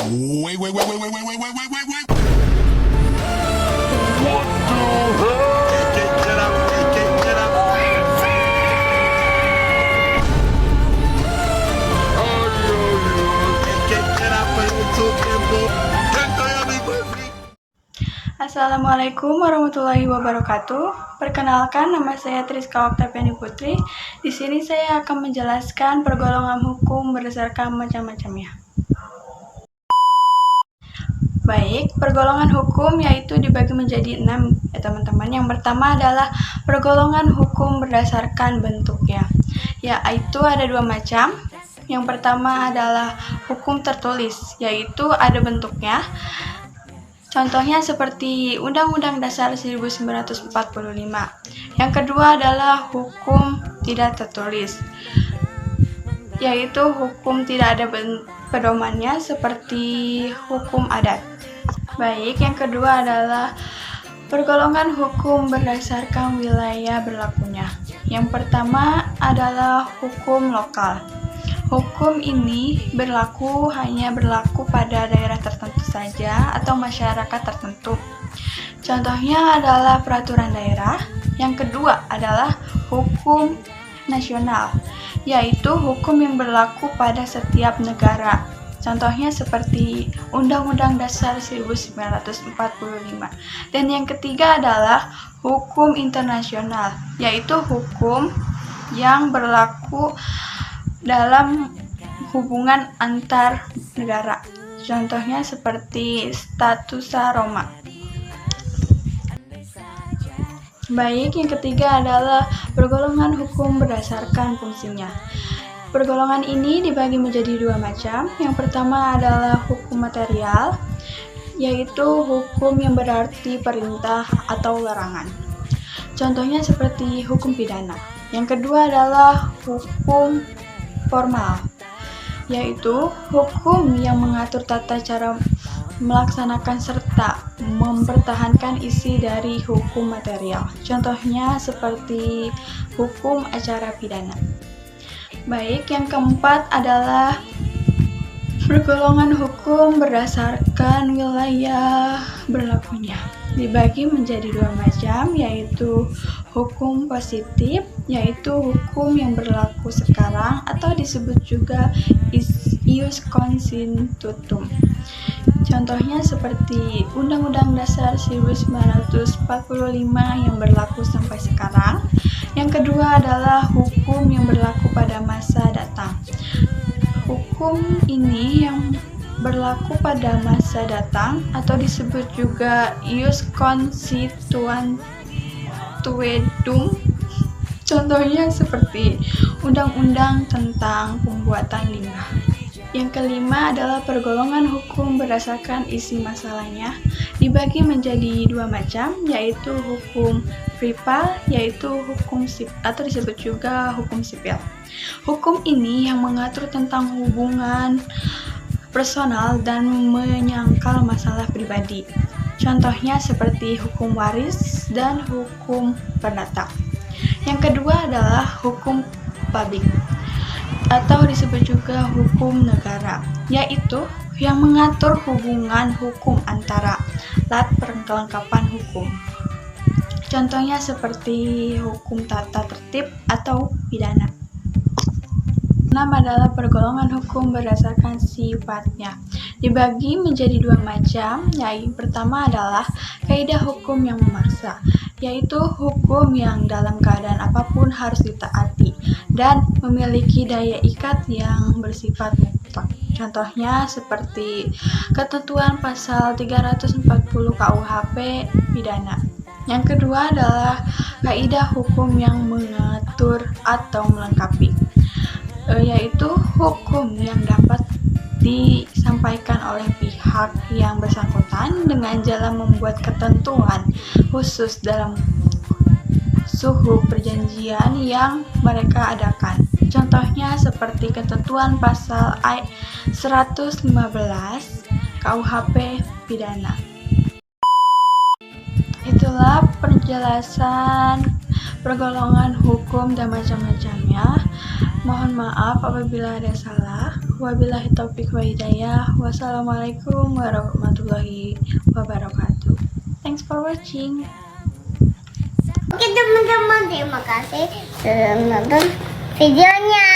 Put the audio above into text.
Wait, wait, wait, wait, wait, wait, wait, wait, wait, wait, wait. What the hell? Get up, get up. Assalamualaikum warahmatullahi wabarakatuh. Perkenalkan, nama saya Triska Oktaviani Putri. Di sini saya akan menjelaskan pergolongan hukum berdasarkan macam-macamnya. Baik, pergolongan hukum yaitu dibagi menjadi 6 ya teman-teman. Yang pertama adalah pergolongan hukum berdasarkan bentuknya, yaitu ada 2 macam. Yang pertama adalah hukum tertulis, yaitu ada bentuknya. Contohnya seperti Undang-Undang Dasar 1945. Yang kedua adalah hukum tidak tertulis, yaitu hukum tidak ada pedomannya seperti hukum adat. Baik, yang kedua adalah pergolongan hukum berdasarkan wilayah berlakunya. Yang pertama adalah hukum lokal. Hukum ini hanya berlaku pada daerah tertentu saja atau masyarakat tertentu. Contohnya adalah peraturan daerah. Yang kedua adalah hukum nasional, yaitu hukum yang berlaku pada setiap negara. Contohnya seperti Undang-Undang Dasar 1945. Dan yang ketiga adalah hukum internasional, yaitu hukum yang berlaku dalam hubungan antar negara. Contohnya seperti Statuta Roma. Baik, yang ketiga adalah pergolongan hukum berdasarkan fungsinya. Pergolongan ini dibagi menjadi 2 macam. Yang pertama adalah hukum material, yaitu hukum yang berarti perintah atau larangan. Contohnya seperti hukum pidana. Yang kedua adalah hukum formal, yaitu hukum yang mengatur tata cara melaksanakan serta mempertahankan isi dari hukum material. Contohnya seperti hukum acara pidana. Baik, yang keempat adalah pergolongan hukum berdasarkan wilayah berlakunya. Dibagi menjadi 2 macam, yaitu hukum positif, yaitu hukum yang berlaku sekarang atau disebut juga ius constitutum. Contohnya seperti Undang-Undang Dasar 1945 yang berlaku sampai sekarang. Yang kedua adalah hukum yang berlaku pada masa datang. Hukum ini yang berlaku pada masa datang atau disebut juga ius constituendum. Contohnya seperti undang-undang tentang pembuatan limbah. Yang kelima adalah pergolongan hukum berdasarkan isi masalahnya. Dibagi menjadi 2 macam, yaitu hukum prival, yaitu hukum sipil atau disebut juga hukum sipil. Hukum ini yang mengatur tentang hubungan personal dan menyangkal masalah pribadi. Contohnya seperti hukum waris dan hukum perdata. Yang kedua adalah hukum publik atau disebut juga hukum negara, yaitu yang mengatur hubungan hukum antara alat perlengkapan hukum. Contohnya seperti hukum tata tertib atau pidana. 6 adalah pergolongan hukum berdasarkan sifatnya. Dibagi menjadi 2 macam, yaitu pertama adalah kaidah hukum yang memaksa, yaitu hukum yang dalam keadaan apapun harus ditaati dan memiliki daya ikat yang bersifat mutlak. Contohnya seperti ketentuan pasal 340 KUHP pidana. Yang kedua adalah kaidah hukum yang mengatur atau melengkapi, yaitu hukum yang dapat disampaikan oleh pihak yang bersangkutan dengan jalan membuat ketentuan khusus dalam suhu perjanjian yang mereka adakan. Contohnya seperti ketentuan pasal 115 KUHP pidana. Itulah penjelasan pergolongan hukum dan macam-macamnya. Mohon maaf apabila ada salah. Wabillahi taufiq wa hidayah. Wassalamualaikum warahmatullahi wabarakatuh. Thanks for watching. Oke teman-teman, terima kasih sudah menonton videonya.